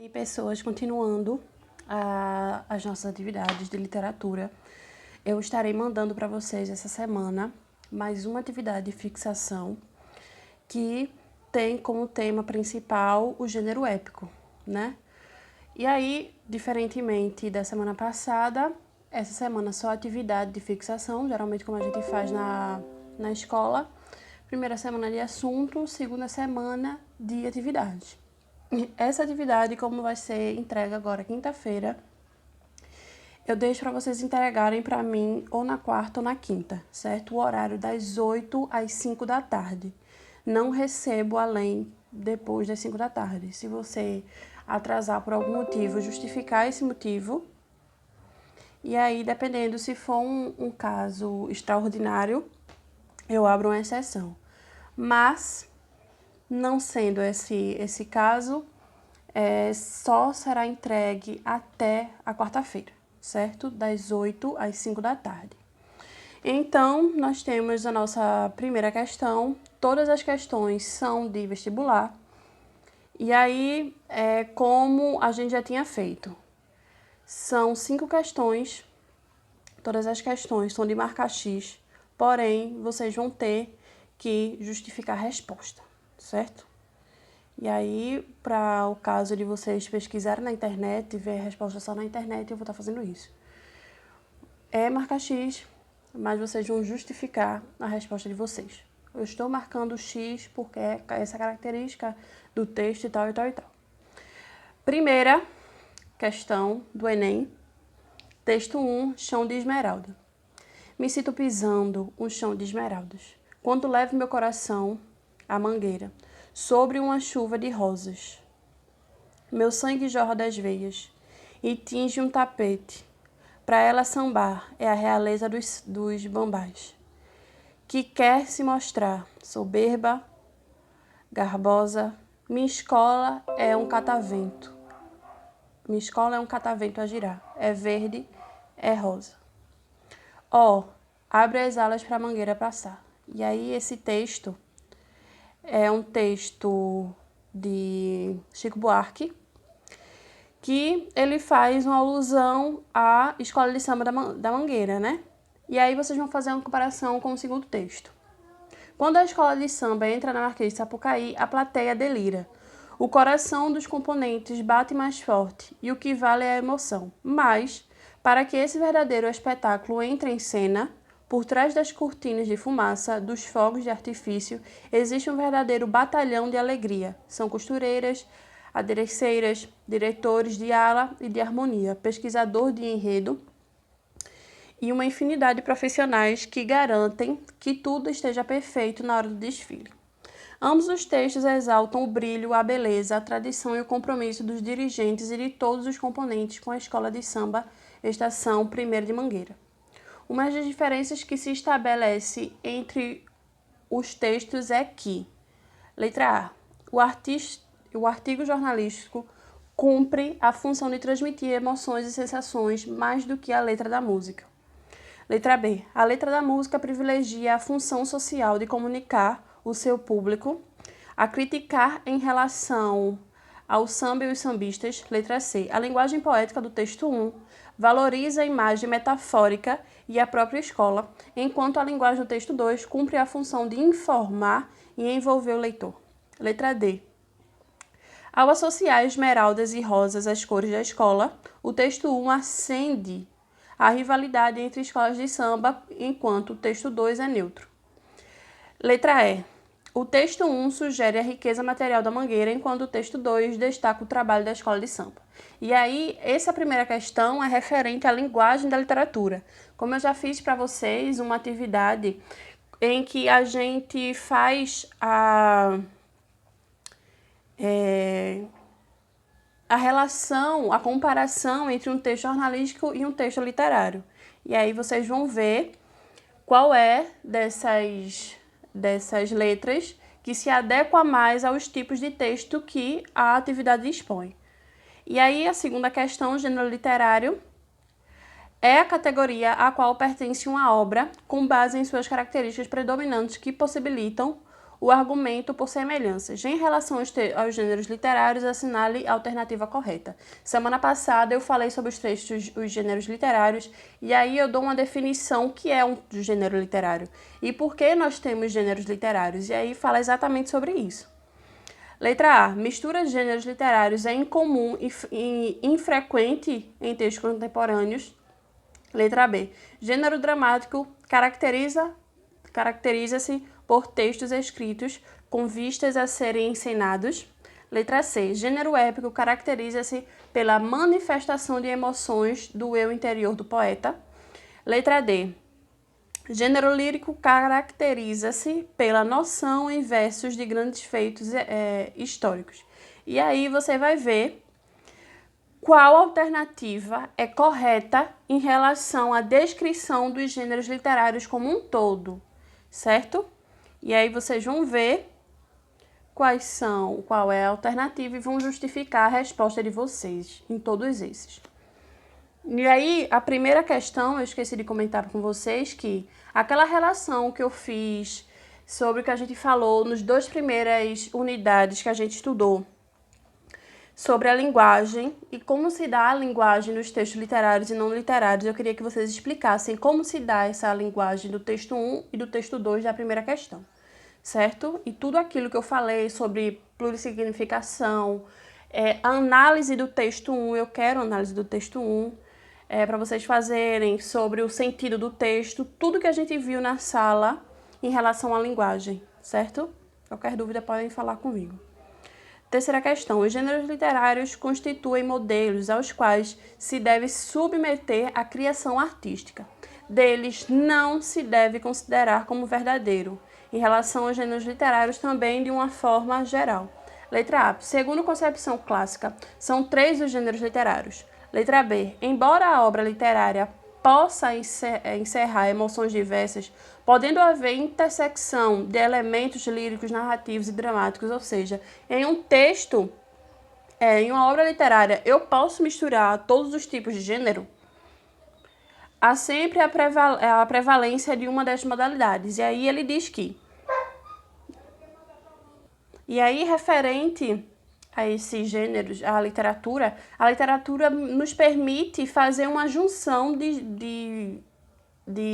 E pessoas, continuando as nossas atividades de literatura, eu estarei mandando para vocês essa semana mais uma atividade de fixação que tem como tema principal o gênero épico, né? E aí, diferentemente da semana passada, essa semana só atividade de fixação, geralmente como a gente faz na escola. Primeira semana de assunto, segunda semana de atividade. Essa atividade, como vai ser entregue agora quinta-feira, eu deixo para vocês entregarem para mim ou na quarta ou na quinta, certo? O horário das 8 às 5 da tarde. Não recebo além depois das 5 da tarde. Se você atrasar por algum motivo, justificar esse motivo. E aí, dependendo, se for um caso extraordinário, eu abro uma exceção. Mas, não sendo esse caso, só será entregue até a quarta-feira, certo? Das 8 às 5 da tarde. Então, nós temos a nossa primeira questão. Todas as questões são de vestibular. E aí, como a gente já tinha feito, são 5 questões. Todas as questões são de marca X, porém, vocês vão ter que justificar a resposta, certo? E aí, para o caso de vocês pesquisarem na internet e ver a resposta só na internet, eu vou estar fazendo isso. É marca X, mas vocês vão justificar a resposta de vocês. Eu estou marcando X porque é essa característica do texto e tal, e tal, e tal. Primeira questão do Enem, texto 1, chão de esmeralda. Me sinto pisando um chão de esmeraldas, quando levo meu coração à mangueira, sobre uma chuva de rosas. Meu sangue jorra das veias e tinge um tapete. Para ela sambar é a realeza dos bambás, que quer se mostrar soberba, garbosa. Minha escola é um catavento. Minha escola é um catavento a girar. É verde, é rosa. Abre as alas para a mangueira passar. E aí esse texto é um texto de Chico Buarque, que ele faz uma alusão à escola de samba da Mangueira, né? E aí vocês vão fazer uma comparação com o segundo texto. Quando a escola de samba entra na Marquês de Sapucaí, a plateia delira. O coração dos componentes bate mais forte e o que vale é a emoção. Mas, para que esse verdadeiro espetáculo entre em cena, por trás das cortinas de fumaça, dos fogos de artifício, existe um verdadeiro batalhão de alegria. São costureiras, adereceiras, diretores de ala e de harmonia, pesquisador de enredo e uma infinidade de profissionais que garantem que tudo esteja perfeito na hora do desfile. Ambos os textos exaltam o brilho, a beleza, a tradição e o compromisso dos dirigentes e de todos os componentes com a escola de samba Estação 1º de Mangueira. Uma das diferenças que se estabelece entre os textos é que, letra A, o artigo jornalístico cumpre a função de transmitir emoções e sensações mais do que a letra da música. Letra B, a letra da música privilegia a função social de comunicar o seu público, a criticar em relação ao samba e os sambistas. Letra C, a linguagem poética do texto 1 valoriza a imagem metafórica e a própria escola, enquanto a linguagem do texto 2 cumpre a função de informar e envolver o leitor. Letra D. Ao associar esmeraldas e rosas às cores da escola, o texto 1 acende a rivalidade entre escolas de samba, enquanto o texto 2 é neutro. Letra E. O texto 1 sugere a riqueza material da Mangueira, enquanto o texto 2 destaca o trabalho da escola de samba. E aí, essa primeira questão é referente à linguagem da literatura. Como eu já fiz para vocês uma atividade em que a gente faz a relação, a comparação entre um texto jornalístico e um texto literário. E aí vocês vão ver qual é dessas letras que se adequa mais aos tipos de texto que a atividade expõe. E aí a segunda questão, gênero literário, é a categoria a qual pertence uma obra com base em suas características predominantes que possibilitam o argumento por semelhanças. Em relação aos gêneros literários, assinale a alternativa correta. Semana passada eu falei sobre os gêneros literários, e aí eu dou uma definição que é um gênero literário. E por que nós temos gêneros literários? E aí fala exatamente sobre isso. Letra A. Mistura de gêneros literários é incomum e infrequente em textos contemporâneos. Letra B. Gênero dramático caracteriza-se por textos escritos com vistas a serem encenados. Letra C. Gênero épico caracteriza-se pela manifestação de emoções do eu interior do poeta. Letra D. Gênero lírico caracteriza-se pela noção em versos de grandes feitos históricos. E aí você vai ver qual alternativa é correta em relação à descrição dos gêneros literários como um todo, certo? E aí vocês vão ver qual é a alternativa e vão justificar a resposta de vocês em todos esses. E aí, a primeira questão, eu esqueci de comentar com vocês que aquela relação que eu fiz sobre o que a gente falou nos 2 primeiras unidades que a gente estudou, sobre a linguagem e como se dá a linguagem nos textos literários e não literários, eu queria que vocês explicassem como se dá essa linguagem do texto 1 e do texto 2 da primeira questão, certo? E tudo aquilo que eu falei sobre plurissignificação, a análise do texto 1, eu quero análise do texto 1, para vocês fazerem sobre o sentido do texto, tudo que a gente viu na sala em relação à linguagem, certo? Qualquer dúvida podem falar comigo. Terceira questão. Os gêneros literários constituem modelos aos quais se deve submeter a criação artística. Deles não se deve considerar como verdadeiro, em relação aos gêneros literários também de uma forma geral. Letra A. Segundo concepção clássica, são 3 os gêneros literários. Letra B. Embora a obra literária possa encerrar emoções diversas, podendo haver intersecção de elementos líricos, narrativos e dramáticos, ou seja, em um texto, em uma obra literária, eu posso misturar todos os tipos de gênero, há sempre a prevalência de uma das modalidades. E aí ele diz que... E aí, referente a esses gêneros, a literatura nos permite fazer uma junção de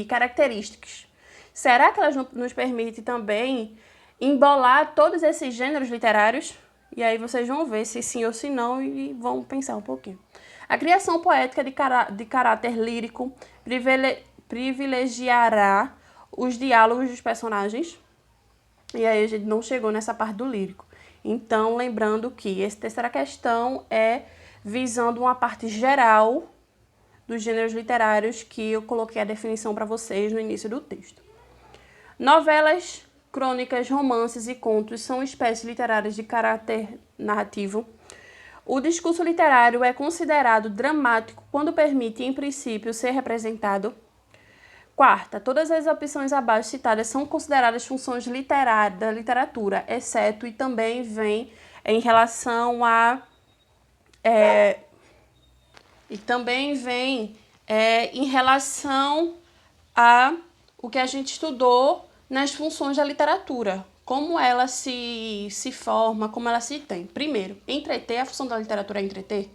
características. Será que ela nos permite também embolar todos esses gêneros literários? E aí vocês vão ver se sim ou se não e vão pensar um pouquinho. A criação poética de caráter lírico privilegiará os diálogos dos personagens. E aí a gente não chegou nessa parte do lírico. Então, lembrando que essa terceira questão é visando uma parte geral dos gêneros literários que eu coloquei a definição para vocês no início do texto. Novelas, crônicas, romances e contos são espécies literárias de caráter narrativo. O discurso literário é considerado dramático quando permite, em princípio, ser representado. Quarta, todas as opções abaixo citadas são consideradas funções literárias da literatura, exceto e também vem em relação a... em relação a o que a gente estudou nas funções da literatura, como ela se forma, como ela se tem. Primeiro, entreter, a função da literatura é entreter.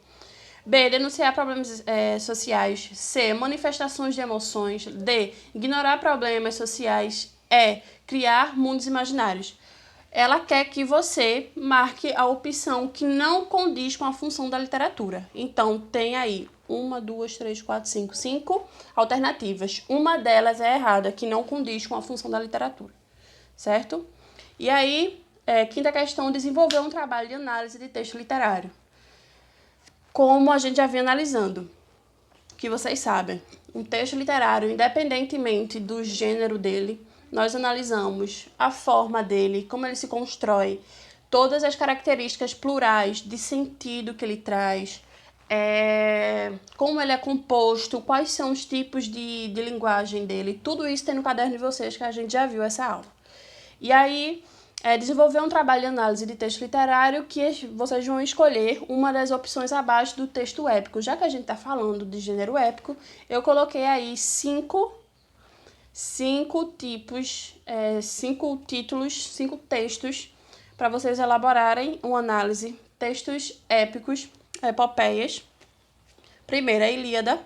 B, denunciar problemas sociais. C, manifestações de emoções. D, ignorar problemas sociais. E, criar mundos imaginários. Ela quer que você marque a opção que não condiz com a função da literatura. Então, tem aí 1, 2, 3, 4, 5 alternativas. Uma delas é errada, que não condiz com a função da literatura, certo? E aí, quinta questão, desenvolver um trabalho de análise de texto literário. Como a gente já vem analisando, que vocês sabem, um texto literário, independentemente do gênero dele, nós analisamos a forma dele, como ele se constrói, todas as características plurais de sentido que ele traz, como ele é composto, quais são os tipos de linguagem dele, tudo isso tem no caderno de vocês, que a gente já viu essa aula. E aí, desenvolver um trabalho de análise de texto literário que vocês vão escolher uma das opções abaixo do texto épico. Já que a gente está falando de gênero épico, eu coloquei aí 5 5 tipos, 5 títulos, 5 textos para vocês elaborarem uma análise. Textos épicos, epopeias. Primeiro, a Ilíada.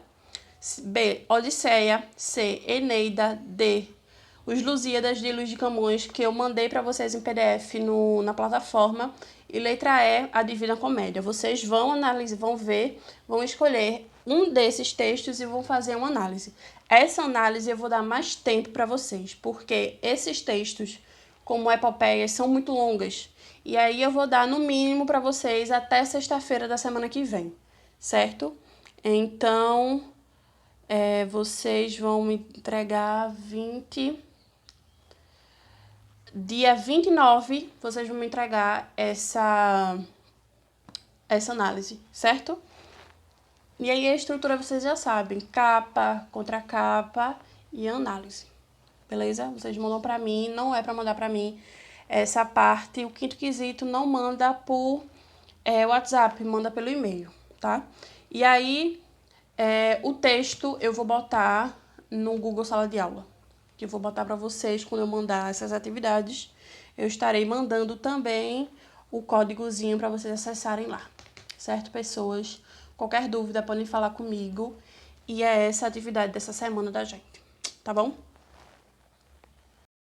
B, Odisseia. C, Eneida. D, os Lusíadas de Luís de Camões, que eu mandei para vocês em PDF na plataforma. E letra E, a Divina Comédia. Vocês vão analisar, vão ver, vão escolher um desses textos e vão fazer uma análise. Essa análise eu vou dar mais tempo para vocês, porque esses textos, como epopeias, são muito longas. E aí eu vou dar no mínimo para vocês até sexta-feira da semana que vem, certo? Então, vocês vão me entregar Dia 29, vocês vão me entregar essa análise, certo? E aí a estrutura vocês já sabem, capa, contracapa e análise, beleza? Vocês mandam pra mim, não é pra mandar pra mim essa parte, o quinto quesito não manda por WhatsApp, manda pelo e-mail, tá? E aí, o texto eu vou botar no Google Sala de Aula, que eu vou botar para vocês quando eu mandar essas atividades. Eu estarei mandando também o códigozinho para vocês acessarem lá, certo, pessoas? Qualquer dúvida podem falar comigo. E é essa a atividade dessa semana da gente, tá bom?